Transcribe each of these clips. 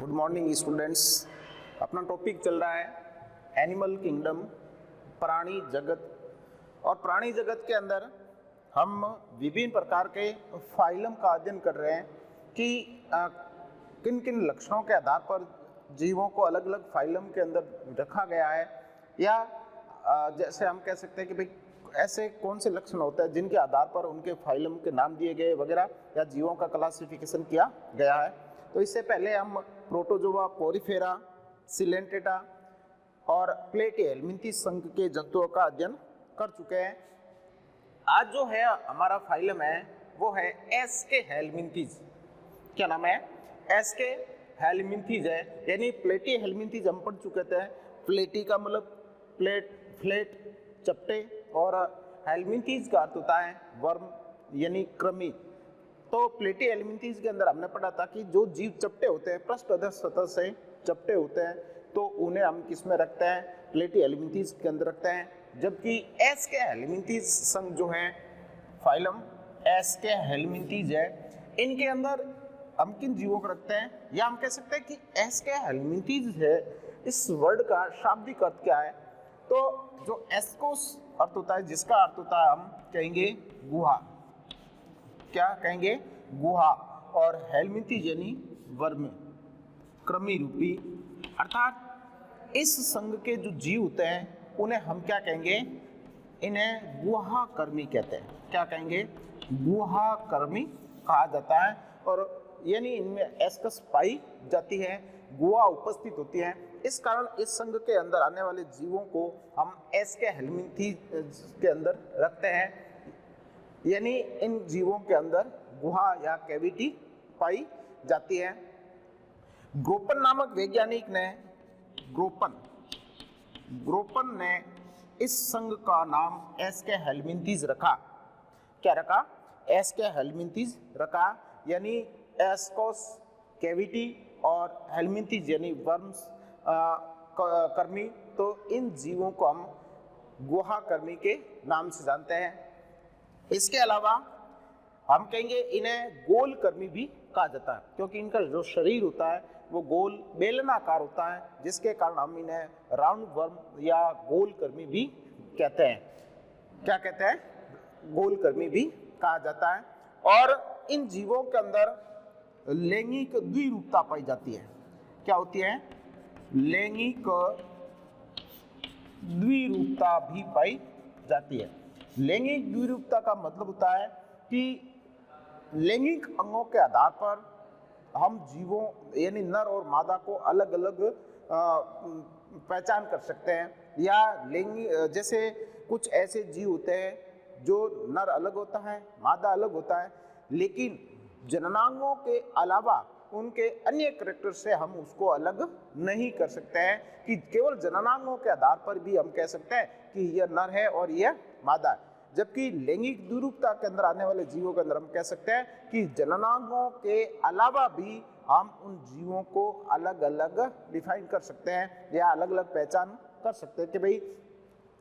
Good morning students. अपना topic चल रहा है एनिमल किंगडम, प्राणी जगत। और प्राणी जगत के अंदर हम विभिन्न प्रकार के फाइलम का अध्ययन कर रहे हैं कि किन किन लक्षणों के आधार पर जीवों को अलग अलग फाइलम के अंदर रखा गया है, या जैसे हम कह सकते हैं कि भाई ऐसे कौन से लक्षण होते हैं जिनके आधार पर उनके फाइलम के नाम दिए गए वगैरह, या जीवों का क्लासिफिकेशन किया गया है। तो इससे पहले हम प्रोटोजोआ, पोरिफेरा, सिलेंटेटा और प्लेटिहेल्मिन्थीज संघ के जंतुओं का अध्ययन कर चुके हैं। आज जो है हमारा फाइलम है वो है एस्के हेल्मिन्थीज। क्या नाम है? एस्के हेल्मिन्थीज है, यानी प्लेटिहेल्मिन्थीज हम पढ़ चुके थे। प्लेटी का मतलब प्लेट, फ्लेट, चपटे, और हेल्मिन्थीज का अर्थ होता है वर्म यानी कृमि। तो प्लेटिहेल्मिन्थीज के अंदर हमने पढ़ा था कि जो जीव चपटे होते हैं, पृष्ठधर सतह से चपटे होते हैं, तो उन्हें हम किस में रखते हैं? प्लेटिहेल्मिन्थीज के अंदर रखते हैं। जबकि एस्के हेल्मिन्थीज संघ जो है फाइलम एस्के हेल्मिन्थीज है, इनके अंदर हम किन जीवों को रखते हैं? या हम कह सकते हैं कि एस्के हेल्मिन्थीज है, इस वर्ड का शाब्दिक अर्थ क्या है? तो जो एस्कोस अर्थ होता है, जिसका अर्थ होता है हम कहेंगे गुहा। क्या कहेंगे? गुहा। और हेल्मिन्थीज यानी वर्म, कृमि रूपी। अर्थात इस संघ के जो जीव होते हैं उन्हें हम क्या कहेंगे? इन्हें गुहाकर्मी कहते हैं। क्या कहेंगे? गुहाकर्मी कहा जाता है। और यानी इनमें एस्कस पाई जाती है, गुहा उपस्थित होती है। इस कारण इस संघ के अंदर आने वाले जीवों को हम एस्के हेल्मिन्थीज के अंदर रखते हैं, यानी इन जीवों के अंदर गुहा या कैविटी पाई जाती है। ग्रोपन नामक वैज्ञानिक ने ग्रोपन ने इस संघ का नाम एस्के हेल्मिन्थीज रखा। क्या रखा? एस्के हेल्मिन्थीज रखा, यानी एस्कोस कैविटी और हेल्मिन्थीज यानी वर्म्स कर्मी। तो इन जीवों को हम गुहाकर्मी के नाम से जानते हैं। इसके अलावा हम कहेंगे इन्हें गोलकर्मी भी कहा जाता है, क्योंकि इनका जो शरीर होता है वो गोल बेलनाकार होता है, जिसके कारण हम इन्हें राउंड वर्म या गोलकर्मी भी कहते हैं। क्या कहते हैं? गोलकर्मी भी कहा जाता है। और इन जीवों के अंदर लैंगिक द्विरूपता पाई जाती है। क्या होती है? लैंगिक द्विरूपता भी पाई जाती है। लैंगिक द्विरूपता का मतलब होता है कि लैंगिक अंगों के आधार पर हम जीवों यानी नर और मादा को अलग अलग पहचान कर सकते हैं। या लैंगिक, जैसे कुछ ऐसे जीव होते हैं जो नर अलग होता है, मादा अलग होता है, लेकिन जननांगों के अलावा उनके अन्य कैरेक्टर से हम उसको अलग नहीं कर सकते हैं, कि केवल जननांगों के आधार पर भी हम कह सकते हैं कि यह नर है और यह मादा है। जबकि लैंगिक द्विरूपता के अंदर आने वाले जीवों के अंदर हम कह सकते हैं कि जननांगों के अलावा भी हम उन जीवों को अलग अलग डिफाइन कर सकते हैं, या अलग अलग पहचान कर सकते हैं कि भाई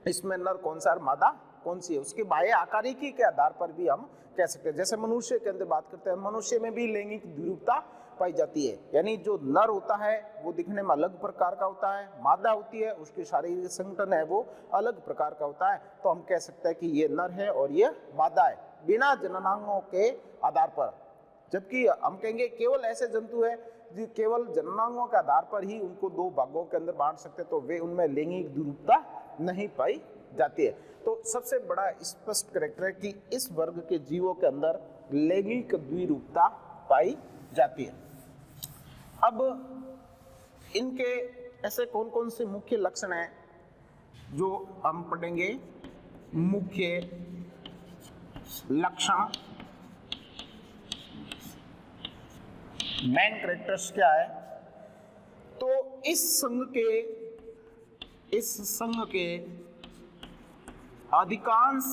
इसमें नर कौन सा और मादा कौन सी है। उसके बाह्य आकारिकी के आधार पर भी हम कह सकते हैं। जैसे मनुष्य के अंदर बात करते हैं, मनुष्य में भी लैंगिक द्विरूपता पाई जाती है, यानी जो नर होता है वो दिखने में अलग प्रकार का होता है, मादा होती है उसकी शारीरिक संगठन है वो अलग प्रकार का होता है। तो हम कह सकते हैं कि ये नर है और ये मादा है, बिना जननांगों के आधार पर। जबकि हम कहेंगे केवल ऐसे जंतु है जो केवल जननांगों के आधार पर ही उनको दो भागों के अंदर बांट सकते, तो वे उनमें लैंगिक द्विरूपता नहीं पाई जाती है। तो सबसे बड़ा स्पष्ट कैरेक्टर है कि इस वर्ग के जीवों के अंदर लैंगिक द्विरूपता पाई जाती है। अब इनके ऐसे कौन कौन से मुख्य लक्षण हैं जो हम पढ़ेंगे? मुख्य लक्षण, मेन कैरेक्टर्स क्या है? तो इस संघ के अधिकांश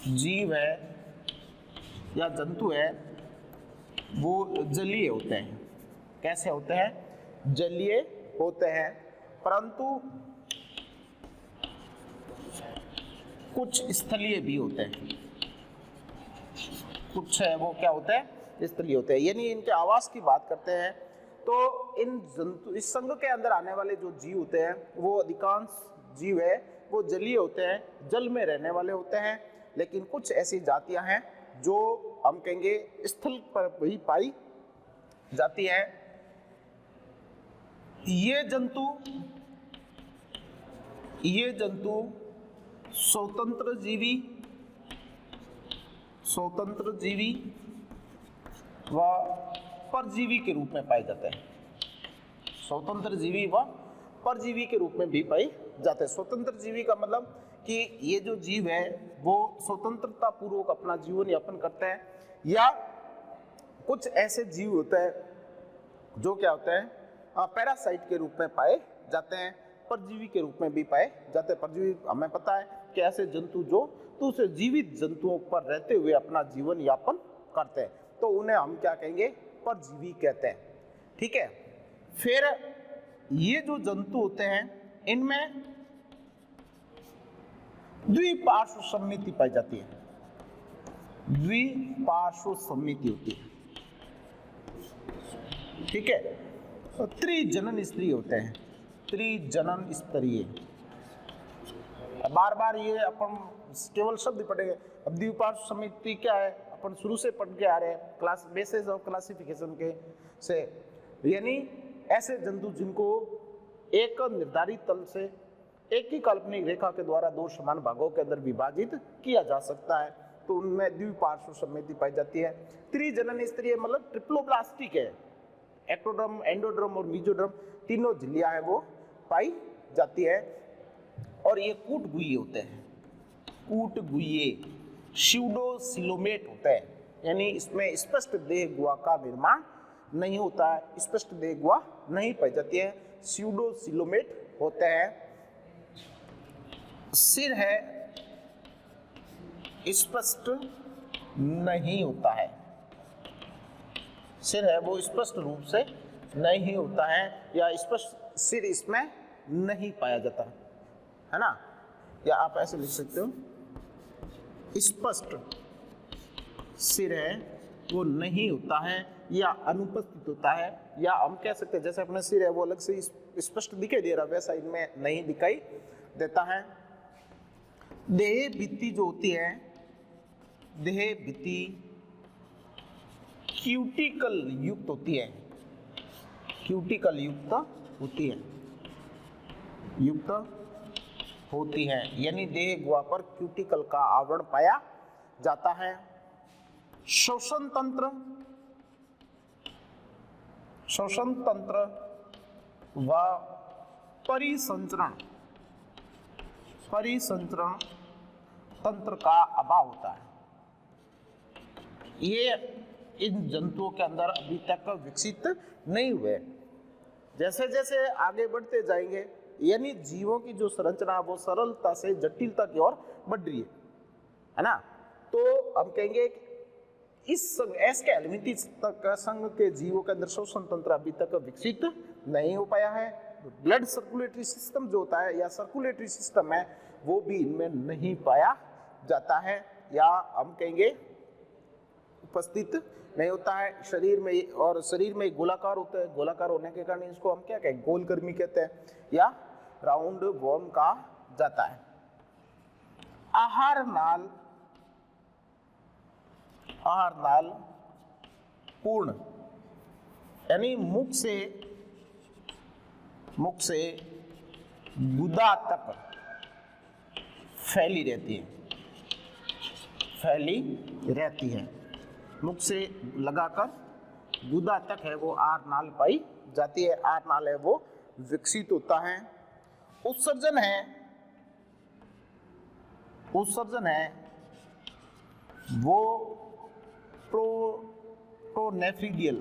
जीव है या जंतु है वो जलीय होते हैं। कैसे होते हैं? जलीय होते हैं। परंतु कुछ स्थलीय भी होते हैं। कुछ है वो क्या होते हैं? स्तरीय होते हैं, यानी इनके आवास की बात करते हैं तो इन जंतु, इस संघ के अंदर आने वाले जो जीव होते हैं वो अधिकांश जीव है वो जलीय होते हैं, जल में रहने वाले होते हैं। लेकिन कुछ ऐसी जातियां हैं जो हम कहेंगे स्थल पर भी पाई जाती है। ये जंतु स्वतंत्र जीवी व परजीवी के रूप में पाए जाते हैं। स्वतंत्र जीवी व परजीवी के रूप में भी पाए जाते हैं। स्वतंत्र जीवी का मतलब कि ये जो जीव है वो स्वतंत्रता पूर्वक अपना जीवन यापन करते हैं, या कुछ ऐसे जीव होते हैं जो क्या होते हैं पैरासाइट के रूप में पाए जाते हैं, परजीवी के रूप में भी पाए जाते हैं। परजीवी हमें पता है कि ऐसे जंतु जो दूसरे जीवित जंतुओं पर रहते हुए अपना जीवन यापन करते हैं, तो उन्हें हम क्या कहेंगे, परजीवी कहते हैं। ठीक है, फिर ये जो जंतु होते हैं इनमें द्विपार्श्व सममिति पाई जाती है। द्विपार्श्व सममिति होती है। ठीक है, त्रिजनन स्तरीय होते हैं, त्रिजनन स्तरीय। बार बार ये अपन केवल शब्द पढ़ेंगे। अब द्विपार्श्व सममिति क्या है, अपन शुरू से पढ़ के आ रहे हैं क्लास बेसिस ऑफ क्लासिफिकेशन के से, यानी ऐसे जंतु जिनको एक निर्धारित तल से एक ही काल्पनिक रेखा के द्वारा दो समान भागों के अंदर विभाजित किया जा सकता है, तो उनमें द्विपार्श्व सममिति पाई जाती है। त्रिजनन स्तरीय मतलब ट्रिप्लोब्लास्टिक है, एक्टोडर्म, एंडोडर्म और मीजोडर्म तीनों झिल्लियां हैं वो पाई जाती है। और ये कूटगुइये होते हैं, कूटगुइये स्यूडोसिलोमेट होते हैं, यानी इसमें स्पष्ट देह गुहा का निर्माण नहीं होता है, स्पष्ट देह गुहा नहीं पाई जाती है, स्यूडोसिलोमेट होते हैं। सिर है स्पष्ट नहीं होता है, सिर है वो स्पष्ट रूप से नहीं होता है, या स्पष्ट सिर इसमें नहीं पाया जाता है ना, या आप ऐसे लिख सकते हो, स्पष्ट सिर है वो नहीं होता है या अनुपस्थित होता है, या हम कह सकते हैं जैसे अपना सिर है वो अलग से स्पष्ट दिखाई दे रहा है वैसा इनमें नहीं दिखाई देता है। देह भित्ति जो होती है, देह भित्ति क्यूटिकल युक्त होती है, क्यूटिकल युक्त होती है, यानी देह गुहा पर क्यूटिकल का आवरण पाया जाता है। श्वसन तंत्र व परिसंचरण तंत्र का अभाव होता है। ये इन जंतुओं के अंदर अभी तक विकसित नहीं हुए। जैसे जैसे आगे बढ़ते जाएंगे यानी जीवों की जो संरचना वो सरलता से जटिलता की ओर बढ़ रही है ना, तो हम कहेंगे इस एस्के एलिमेंटी संघ के जीवों के अंदर श्वसन तंत्र अभी तक विकसित नहीं हो पाया है। ब्लड सर्कुलेटरी सिस्टम जो होता है या सर्कुलेटरी सिस्टम है वो भी इनमें नहीं पाया जाता है, या हम कहेंगे उपस्थित नहीं होता है शरीर में। और शरीर में गोलाकार होता है, गोलाकार होने के कारण इसको हम क्या कहें, गोलकर्मी कहते हैं या राउंड वॉर्म कहा जाता है। आहार नाल पूर्ण यानी मुख से गुदा तक फैली रहती है, मुख से लगाकर गुदा तक है वो आहार नाल पाई जाती है। आहार नाल है वो विकसित होता है। उत्सर्जन है वो प्रोनेफ्रिडियल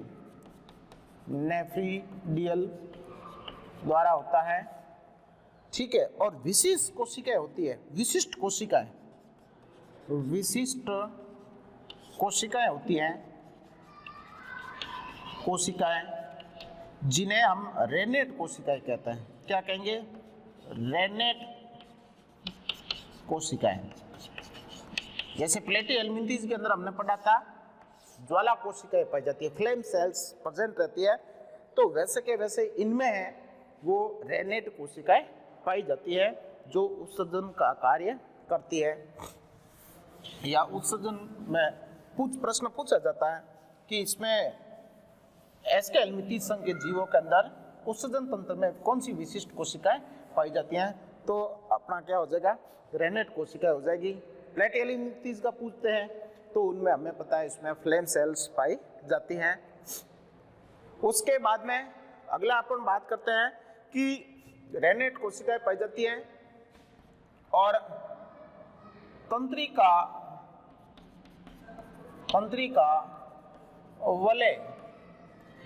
द्वारा होता है, ठीक है। और विशिष्ट कोशिकाएं होती है, विशिष्ट कोशिकाएं होती हैं, जिन्हें हम रेनेट कोशिकाएं कहते हैं। क्या कहेंगे, रेनेट कोशिकाएं। जैसे प्लेटी एल्मिंथीज के अंदर हमने पढ़ा था ज्वाला कोशिकाएं पाई जाती है, फ्लेम सेल्स प्रेजेंट रहती है, तो वैसे के वैसे इनमें है वो रेनेट कोशिकाएं पाई जाती है जो उत्सर्जन का कार्य करती है। या उत्सर्जन में प्रश्न पूछा जाता है कि इसमें एस्केलेमिथीज संघ के जीवों के अंदर उत्सर्जन तंत्र में कौन सी विशिष्ट कोशिकाएं पाई जाती हैं, तो अपना क्या हो जाएगा, रेनेट कोशिकाएं हो जाएगी। प्लेटिहेल्मिंथीज का पूछते हैं तो उनमें हमें पता है इसमें फ्लेम सेल्स पाई जाती हैं। उसके बाद में अगला अपन बात करते हैं कि रेनेट कोशिकाएं पाई जाती हैं और तंत्रिका वलय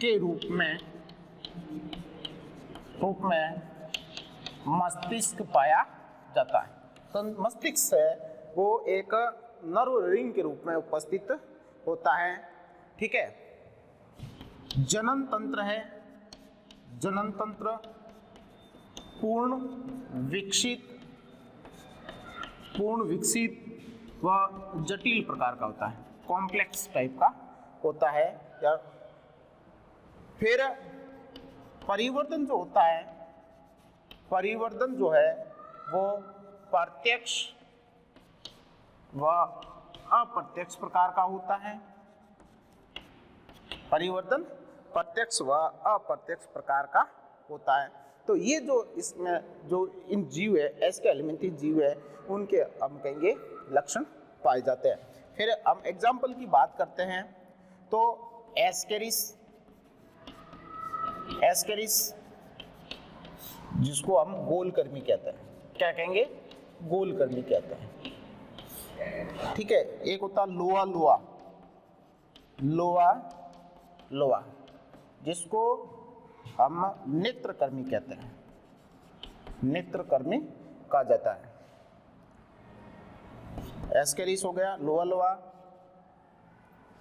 के रूप में मस्तिष्क पाया जाता है। तो मस्तिष्क है वो एक नर्व रिंग के रूप में उपस्थित होता है, ठीक है। जनन तंत्र है, जनन तंत्र पूर्ण विकसित व जटिल प्रकार का होता है, कॉम्प्लेक्स टाइप का होता है। या फिर परिवर्तन जो होता है, परिवर्तन जो है वो प्रत्यक्ष व अप्रत्यक्ष प्रकार का होता है। परिवर्तन प्रत्यक्ष व अप्रत्यक्ष प्रकार का होता है। तो ये जो इसमें जो इन जीव है, एस्केलेमिथीज जीव है, उनके हम कहेंगे लक्षण पाए जाते हैं। फिर हम एग्जाम्पल की बात करते हैं तो एस्केरिस जिसको हम गोलकर्मी कहते हैं, क्या कहेंगे, गोलकर्मी कहते हैं, ठीक है। एक होता लोआ जिसको हम नेत्रकर्मी कहते हैं, नेत्रकर्मी कहा जाता है। एस्केरिस हो गया, लोआ।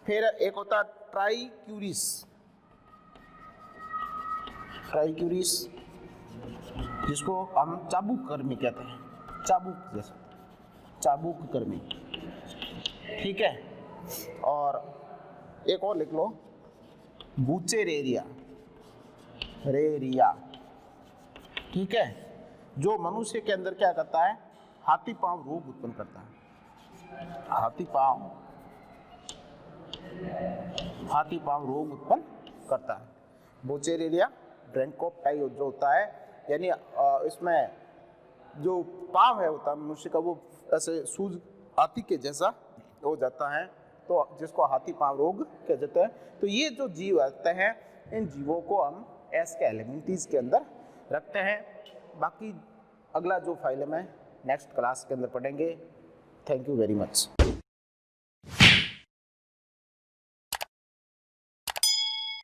फिर एक होता ट्राइक्यूरिस जिसको हम चाबुक कर्मी कहते हैं, चाबुक जैसा, चाबुक कर्मी, ठीक है। और एक और लिख लो, बुचेरेरिया, ठीक है, जो मनुष्य के अंदर क्या करता है, हाथी पांव रोग उत्पन्न करता है। हाथी पांव रोग उत्पन्न करता है। बुचेरेरिया ब्रैंकोप्टाई जो होता है, यानी इसमें जो पांव है होता है मनुष्य का, वो ऐसे सूज हाथी के जैसा हो जाता है, तो जिसको हाथी पांव रोग कह जाते हैं। तो ये जो जीव आते हैं, इन जीवों को हम एस्केलेमिथीज के अंदर रखते हैं। बाकी अगला जो फाइलम है नेक्स्ट क्लास के अंदर पढ़ेंगे। Thank you very much.